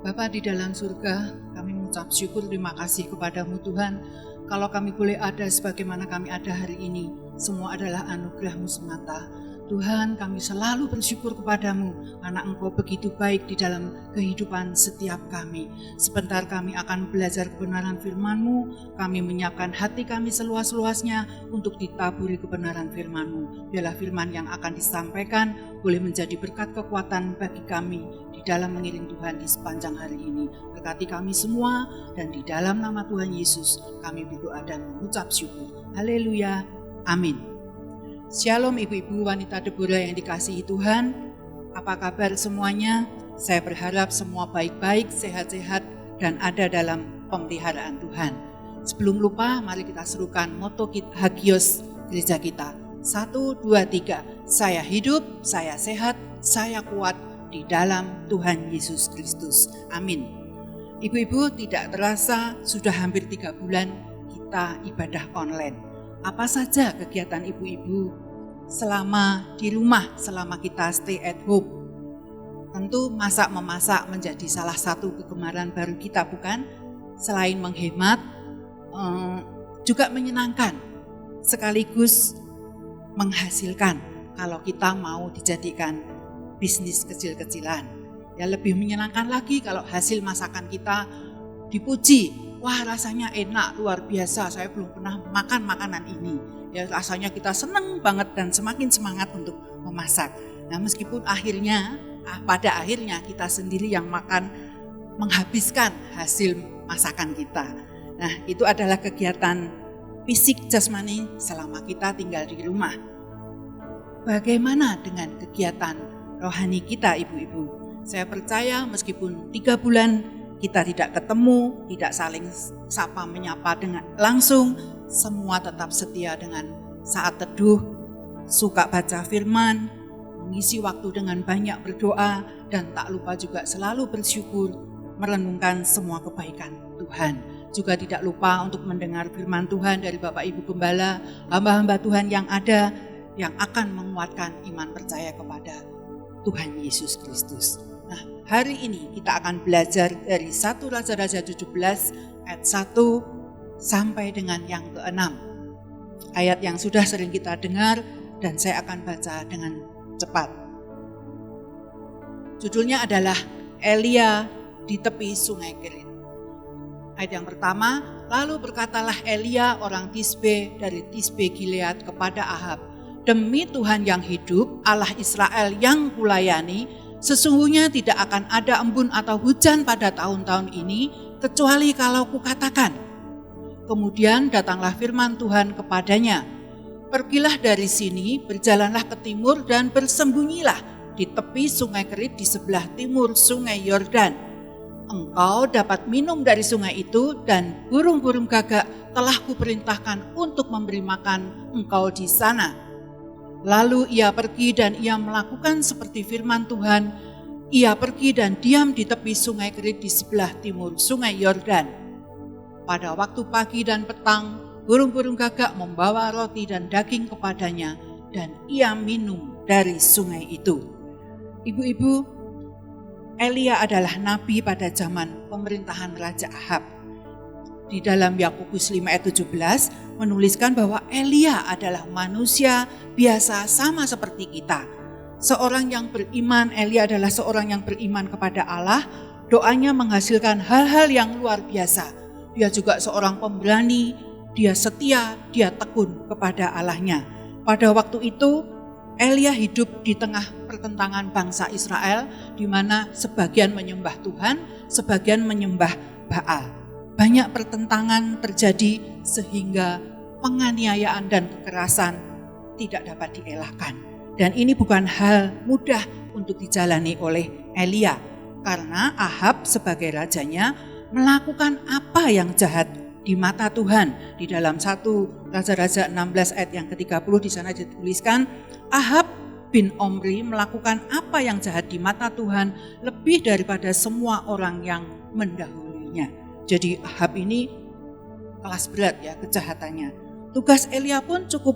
Bapa di dalam surga, kami mengucap syukur terima kasih kepadamu Tuhan. Kalau kami boleh ada sebagaimana kami ada hari ini, semua adalah anugerah-Mu semata. Tuhan, kami selalu bersyukur kepadamu karena Engkau begitu baik di dalam kehidupan setiap kami. Sebentar kami akan belajar kebenaran firman-Mu, kami menyiapkan hati kami seluas-luasnya untuk ditaburi kebenaran firman-Mu. Biarlah firman yang akan disampaikan boleh menjadi berkat kekuatan bagi kami di dalam mengiring Tuhan di sepanjang hari ini. Berkati kami semua, dan di dalam nama Tuhan Yesus kami berdoa dan mengucap syukur. Haleluya, amin. Shalom ibu-ibu wanita Deborah yang dikasihi Tuhan. Apa kabar semuanya? Saya berharap semua baik-baik, sehat-sehat, dan ada dalam pemeliharaan Tuhan. Sebelum lupa, mari kita serukan moto Hagios gereja kita. 1, 2, 3. Saya hidup, saya sehat, saya kuat di dalam Tuhan Yesus Kristus. Amin. Ibu-ibu, tidak terasa sudah hampir 3 bulan kita ibadah online. Apa saja kegiatan ibu-ibu selama di rumah, selama kita stay at home? Tentu masak-memasak menjadi salah satu kegemaran baru kita, bukan? Selain menghemat, juga menyenangkan, sekaligus menghasilkan kalau kita mau dijadikan bisnis kecil-kecilan. Ya, lebih menyenangkan lagi kalau hasil masakan kita dipuji. Wah, rasanya enak, luar biasa, saya belum pernah makan makanan ini. Ya, rasanya kita senang banget dan semakin semangat untuk memasak. Nah, meskipun pada akhirnya kita sendiri yang menghabiskan hasil masakan kita. Nah, itu adalah kegiatan fisik jasmani selama kita tinggal di rumah. Bagaimana dengan kegiatan rohani kita, ibu-ibu? Saya percaya meskipun 3 bulan kita tidak ketemu, tidak saling sapa menyapa dengan langsung, semua tetap setia dengan saat teduh, suka baca firman, mengisi waktu dengan banyak berdoa, dan tak lupa juga selalu bersyukur, merenungkan semua kebaikan Tuhan. Juga tidak lupa untuk mendengar firman Tuhan dari Bapak Ibu Gembala, hamba-hamba Tuhan yang ada, yang akan menguatkan iman percaya kepada Tuhan Yesus Kristus. Nah, hari ini kita akan belajar dari 1 Raja-Raja 17 ayat 1 sampai dengan yang ke-6. Ayat yang sudah sering kita dengar dan saya akan baca dengan cepat. Judulnya adalah Elia di tepi sungai Kerit. Ayat yang pertama, lalu berkatalah Elia orang Tisbe dari Tisbe Gilead kepada Ahab, demi Tuhan yang hidup, Allah Israel yang kulayani, sesungguhnya tidak akan ada embun atau hujan pada tahun-tahun ini, kecuali kalau kukatakan. Kemudian datanglah firman Tuhan kepadanya, pergilah dari sini, berjalanlah ke timur dan bersembunyilah di tepi sungai Kerit di sebelah timur sungai Yordan. Engkau dapat minum dari sungai itu dan burung-burung gagak telah kuperintahkan untuk memberi makan engkau di sana. Lalu ia pergi dan ia melakukan seperti firman Tuhan. Ia pergi dan diam di tepi sungai Kerit di sebelah timur sungai Yordan. Pada waktu pagi dan petang, burung-burung gagak membawa roti dan daging kepadanya, dan ia minum dari sungai itu. Ibu-ibu, Elia adalah nabi pada zaman pemerintahan Raja Ahab. Di dalam Yakobus 5 ayat 17 menuliskan bahwa Elia adalah manusia biasa sama seperti kita. Seorang yang beriman, Elia adalah seorang yang beriman kepada Allah, doanya menghasilkan hal-hal yang luar biasa. Dia juga seorang pemberani, dia setia, dia tekun kepada Allahnya. Pada waktu itu Elia hidup di tengah pertentangan bangsa Israel, di mana sebagian menyembah Tuhan, sebagian menyembah Baal. Banyak pertentangan terjadi sehingga penganiayaan dan kekerasan tidak dapat dielakkan. Dan ini bukan hal mudah untuk dijalani oleh Elia, karena Ahab sebagai rajanya melakukan apa yang jahat di mata Tuhan. Di dalam 1 Raja-Raja 16 ayat yang ke-30 di sana dituliskan, Ahab bin Omri melakukan apa yang jahat di mata Tuhan lebih daripada semua orang yang mendahulunya. Jadi Ahab ini kelas berat ya kejahatannya. Tugas Elia pun cukup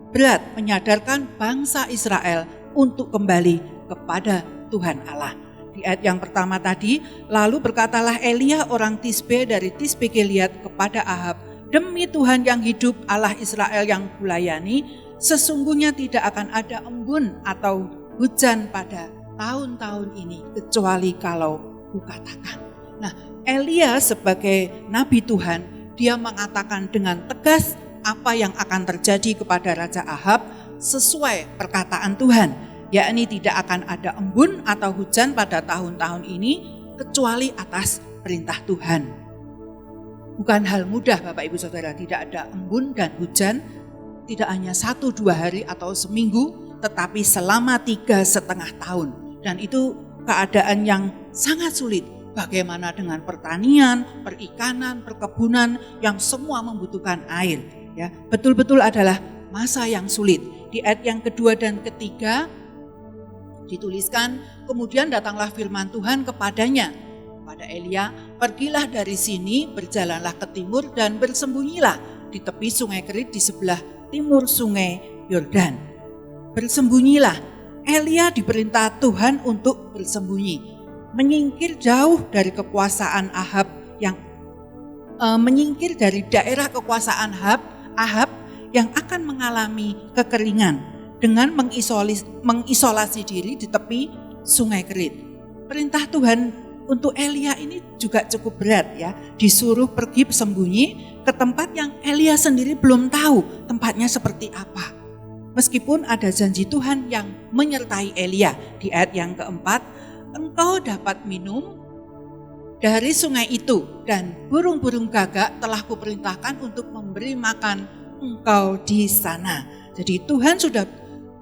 berat, menyadarkan bangsa Israel untuk kembali kepada Tuhan Allah. Di ayat yang pertama tadi, lalu berkatalah Elia orang Tisbe dari Tisbe Gilead kepada Ahab, demi Tuhan yang hidup, Allah Israel yang kulayani, sesungguhnya tidak akan ada embun atau hujan pada tahun-tahun ini, kecuali kalau kukatakan. Nah, Elia sebagai nabi Tuhan, dia mengatakan dengan tegas apa yang akan terjadi kepada Raja Ahab sesuai perkataan Tuhan, yakni tidak akan ada embun atau hujan pada tahun-tahun ini kecuali atas perintah Tuhan. Bukan hal mudah Bapak Ibu Saudara, tidak ada embun dan hujan, tidak hanya 1-2 hari atau seminggu, tetapi selama 3,5 tahun. Dan itu keadaan yang sangat sulit. Bagaimana dengan pertanian, perikanan, perkebunan yang semua membutuhkan air. Ya, betul-betul adalah masa yang sulit. Di ayat yang kedua dan ketiga dituliskan, kemudian datanglah firman Tuhan kepadanya, kepada Elia, pergilah dari sini, berjalanlah ke timur dan bersembunyilah di tepi sungai Kerit di sebelah timur sungai Yordan. Bersembunyilah. Elia diperintah Tuhan untuk bersembunyi, menyingkir jauh dari kekuasaan Ahab, yang menyingkir dari daerah kekuasaan Ahab yang akan mengalami kekeringan dengan mengisolasi diri di tepi sungai Kerit. Perintah Tuhan untuk Elia ini juga cukup berat ya, disuruh pergi bersembunyi ke tempat yang Elia sendiri belum tahu tempatnya seperti apa. Meskipun ada janji Tuhan yang menyertai Elia. Di ayat yang keempat, engkau dapat minum dari sungai itu dan burung-burung gagak telah kuperintahkan untuk memberi makan engkau di sana. Jadi Tuhan sudah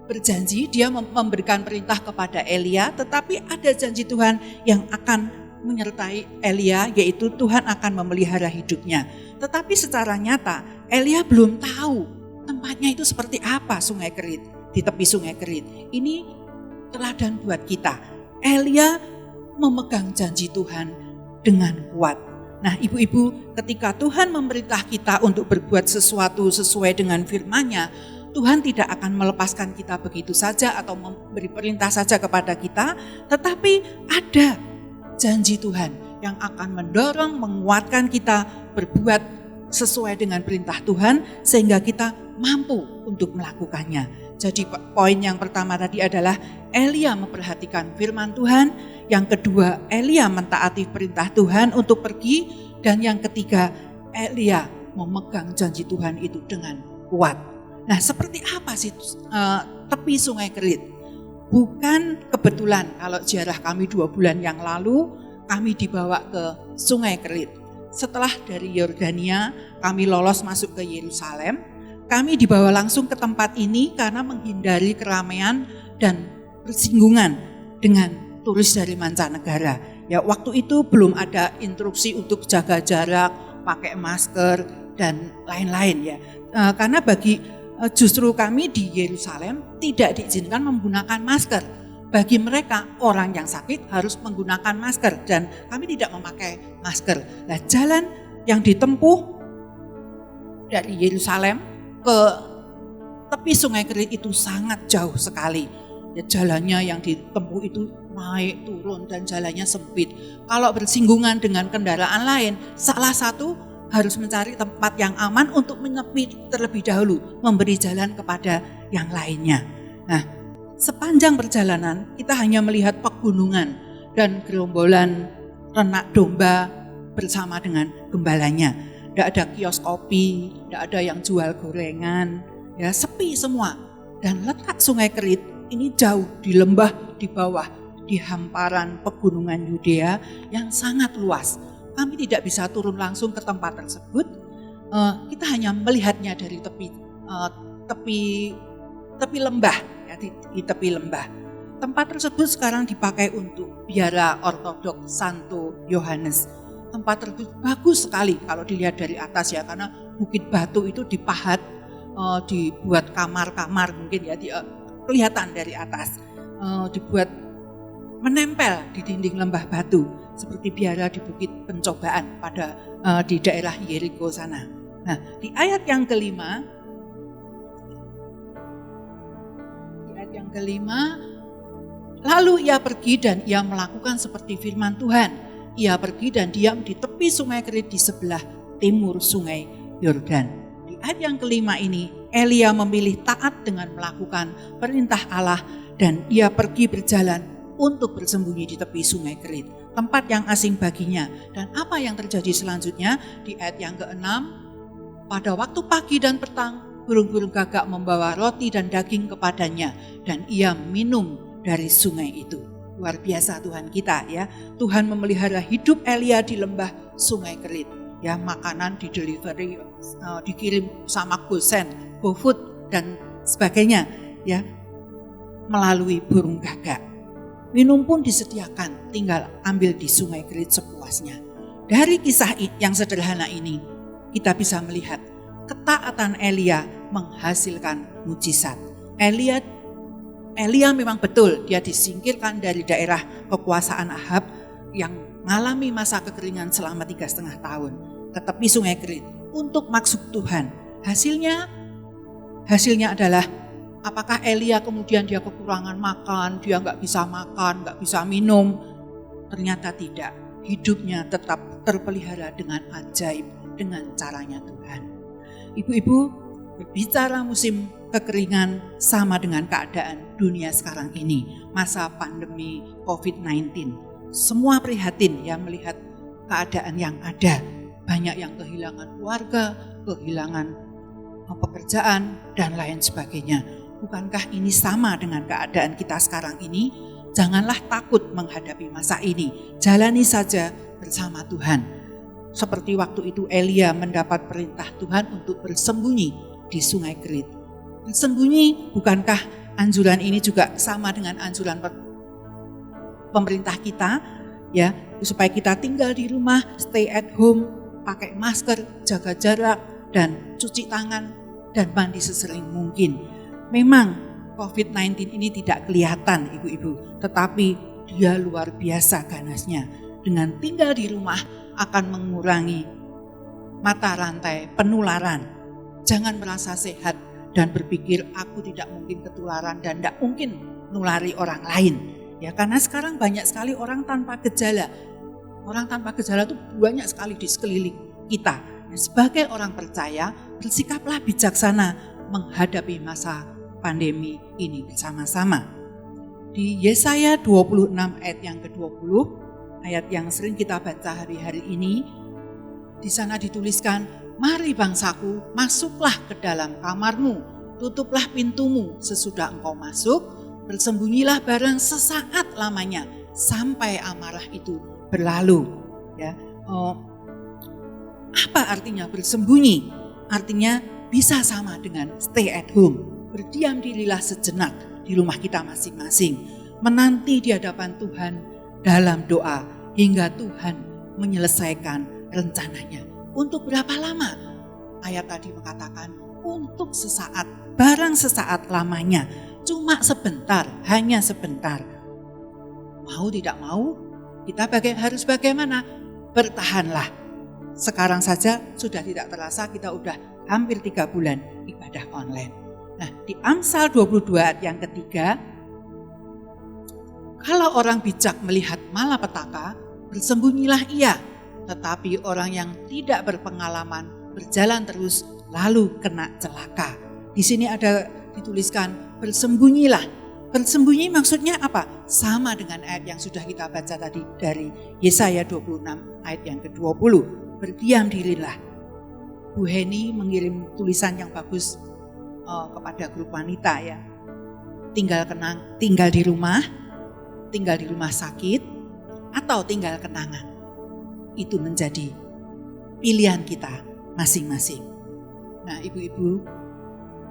berjanji, dia memberikan perintah kepada Elia, tetapi ada janji Tuhan yang akan menyertai Elia, yaitu Tuhan akan memelihara hidupnya. Tetapi secara nyata Elia belum tahu tempatnya itu seperti apa sungai Kerit, di tepi sungai Kerit. Ini teladan buat kita. Elia memegang janji Tuhan dengan kuat. Nah ibu-ibu, ketika Tuhan memerintah kita untuk berbuat sesuatu sesuai dengan firman-Nya, Tuhan tidak akan melepaskan kita begitu saja atau memberi perintah saja kepada kita, tetapi ada janji Tuhan yang akan mendorong, menguatkan kita berbuat sesuai dengan perintah Tuhan sehingga kita mampu untuk melakukannya. Jadi poin yang pertama tadi adalah Elia memperhatikan firman Tuhan, yang kedua Elia mentaati perintah Tuhan untuk pergi, dan yang ketiga Elia memegang janji Tuhan itu dengan kuat. Nah, seperti apa sih tepi sungai Kerit? Bukan kebetulan kalau ziarah kami 2 bulan yang lalu kami dibawa ke sungai Kerit. Setelah dari Yordania kami lolos masuk ke Yerusalem, kami dibawa langsung ke tempat ini karena menghindari keramaian dan bersinggungan dengan turis dari mancanegara. Ya, waktu itu belum ada instruksi untuk jaga jarak, pakai masker dan lain-lain ya. Karena justru kami di Yerusalem tidak diizinkan menggunakan masker. Bagi mereka orang yang sakit harus menggunakan masker dan kami tidak memakai masker. Nah, jalan yang ditempuh dari Yerusalem ke tepi sungai Kerit itu sangat jauh sekali. Ya, jalannya yang ditempuh itu naik turun dan jalannya sempit. Kalau bersinggungan dengan kendaraan lain, salah satu harus mencari tempat yang aman untuk menyepi terlebih dahulu, memberi jalan kepada yang lainnya. Nah, sepanjang perjalanan kita hanya melihat pegunungan dan gerombolan ternak domba bersama dengan gembalanya. Tidak ada kios kopi, tidak ada yang jual gorengan, ya sepi semua. Dan letak sungai Kerit ini jauh di lembah di bawah, di hamparan pegunungan Yudea yang sangat luas. Kami tidak bisa turun langsung ke tempat tersebut. Kita hanya melihatnya dari tepi lembah, ya, di tepi lembah. Tempat tersebut sekarang dipakai untuk biara ortodok Santo Yohanes. Tempat tersebut bagus sekali kalau dilihat dari atas ya, karena bukit batu itu dipahat, dibuat kamar-kamar mungkin ya, kelihatan dari atas, dibuat menempel di dinding lembah batu seperti biara di bukit pencobaan di daerah Yeriko sana. Nah, di ayat yang kelima, Lalu ia pergi dan ia melakukan seperti firman Tuhan. Ia pergi dan diam di tepi sungai Kerit di sebelah timur sungai Yordan. Di ayat yang kelima ini, Elia memilih taat dengan melakukan perintah Allah dan ia pergi berjalan untuk bersembunyi di tepi sungai Kerit, tempat yang asing baginya. Dan apa yang terjadi selanjutnya di ayat yang ke-6, pada waktu pagi dan petang, burung-burung gagak membawa roti dan daging kepadanya dan ia minum dari sungai itu. Luar biasa Tuhan kita ya. Tuhan memelihara hidup Elia di lembah sungai Kerit. Ya, makanan di delivery, dikirim sama GoFood dan sebagainya ya, melalui burung gagak. Minum pun disediakan, tinggal ambil di sungai Kerit sepuasnya. Dari kisah yang sederhana ini, kita bisa melihat ketaatan Elia menghasilkan mujizat. Elia memang betul, dia disingkirkan dari daerah kekuasaan Ahab yang mengalami masa kekeringan selama 3,5 tahun ke tepi sungai Kerit untuk maksud Tuhan. Hasilnya adalah apakah Elia kemudian dia kekurangan makan, dia nggak bisa makan, nggak bisa minum? Ternyata tidak. Hidupnya tetap terpelihara dengan ajaib, dengan caranya Tuhan. Ibu-ibu, berbicara musim kekeringan sama dengan keadaan dunia sekarang ini, masa pandemi COVID-19. Semua prihatin ya melihat keadaan yang ada. Banyak yang kehilangan keluarga, kehilangan pekerjaan, dan lain sebagainya. Bukankah ini sama dengan keadaan kita sekarang ini? Janganlah takut menghadapi masa ini. Jalani saja bersama Tuhan. Seperti waktu itu Elia mendapat perintah Tuhan untuk bersembunyi di sungai Kerit. Bersembunyi, bukankah anjuran ini juga sama dengan anjuran pemerintah kita? Ya, supaya kita tinggal di rumah, stay at home, pakai masker, jaga jarak, dan cuci tangan, dan mandi sesering mungkin. Memang COVID-19 ini tidak kelihatan ibu-ibu, tetapi dia luar biasa ganasnya. Dengan tinggal di rumah akan mengurangi mata rantai penularan. Jangan merasa sehat dan berpikir aku tidak mungkin ketularan dan tidak mungkin nulari orang lain. Ya, karena sekarang banyak sekali orang tanpa gejala. Orang tanpa gejala itu banyak sekali di sekeliling kita. Dan sebagai orang percaya, bersikaplah bijaksana menghadapi masa pandemi ini bersama-sama. Di Yesaya 26 ayat yang ke-20, ayat yang sering kita baca hari-hari ini, di sana dituliskan, "Mari bangsaku, masuklah ke dalam kamarmu, tutuplah pintumu sesudah engkau masuk, bersembunyilah barang sesaat lamanya sampai amarah itu berlalu." Ya, apa artinya bersembunyi? Artinya bisa sama dengan stay at home. Berdiam dirilah sejenak di rumah kita masing-masing. Menanti di hadapan Tuhan dalam doa hingga Tuhan menyelesaikan rencananya. Untuk berapa lama? Ayat tadi mengatakan untuk sesaat, barang sesaat lamanya. Cuma sebentar, hanya sebentar. Mau tidak mau, kita harus bagaimana? Bertahanlah. Sekarang saja sudah tidak terasa kita udah hampir 3 bulan ibadah online. Nah, di Amsal 22 ayat yang ketiga, kalau orang bijak melihat malapetaka, bersembunyilah ia. Tetapi orang yang tidak berpengalaman berjalan terus lalu kena celaka. Di sini ada dituliskan bersembunyilah. Bersembunyi maksudnya apa? Sama dengan ayat yang sudah kita baca tadi dari Yesaya 26 ayat yang ke-20. Berdiam dirilah. Bu Heni mengirim tulisan yang bagus kepada grup wanita ya. Tinggal di rumah sakit, atau tinggal kenangan. Itu menjadi pilihan kita masing-masing. Nah, ibu-ibu,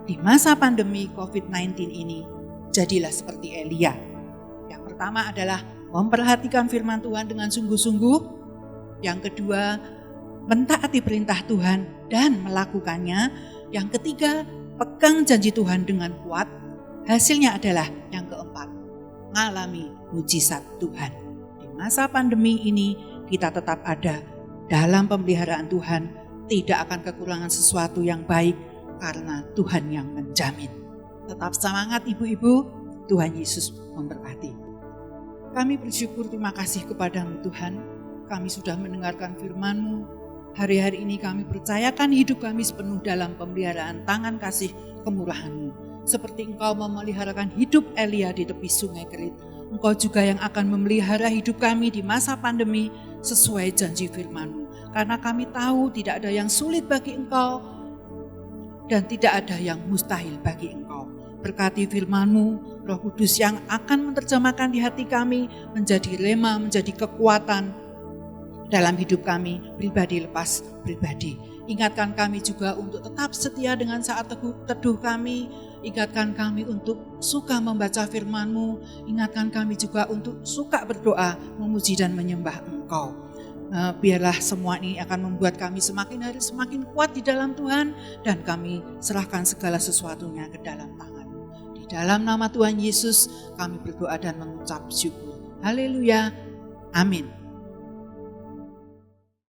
di masa pandemi COVID-19 ini, jadilah seperti Elia. Yang pertama adalah memperhatikan firman Tuhan dengan sungguh-sungguh. Yang kedua, mentaati perintah Tuhan dan melakukannya. Yang ketiga, pegang janji Tuhan dengan kuat. Hasilnya adalah yang keempat, mengalami mujizat Tuhan. Di masa pandemi ini kita tetap ada dalam pemeliharaan Tuhan, tidak akan kekurangan sesuatu yang baik karena Tuhan yang menjamin. Tetap semangat ibu-ibu, Tuhan Yesus memberkati. Kami bersyukur, terima kasih kepadamu Tuhan. Kami sudah mendengarkan firman-Mu. Hari-hari ini kami percayakan hidup kami sepenuh dalam pemeliharaan tangan kasih kemurahan-Mu. Seperti Engkau memeliharakan hidup Elia di tepi sungai Kerit, Engkau juga yang akan memelihara hidup kami di masa pandemi sesuai janji firman-Mu. Karena kami tahu tidak ada yang sulit bagi Engkau dan tidak ada yang mustahil bagi Engkau. Berkati firman-Mu, Roh Kudus yang akan menerjemahkan di hati kami menjadi rema, menjadi kekuatan dalam hidup kami, pribadi lepas pribadi. Ingatkan kami juga untuk tetap setia dengan saat teduh kami. Ingatkan kami untuk suka membaca firman-Mu. Ingatkan kami juga untuk suka berdoa, memuji dan menyembah Engkau. Biarlah semua ini akan membuat kami semakin hari semakin kuat di dalam Tuhan, dan kami serahkan segala sesuatunya ke dalam tangan-Mu. Di dalam nama Tuhan Yesus kami berdoa dan mengucap syukur. Haleluya. Amin.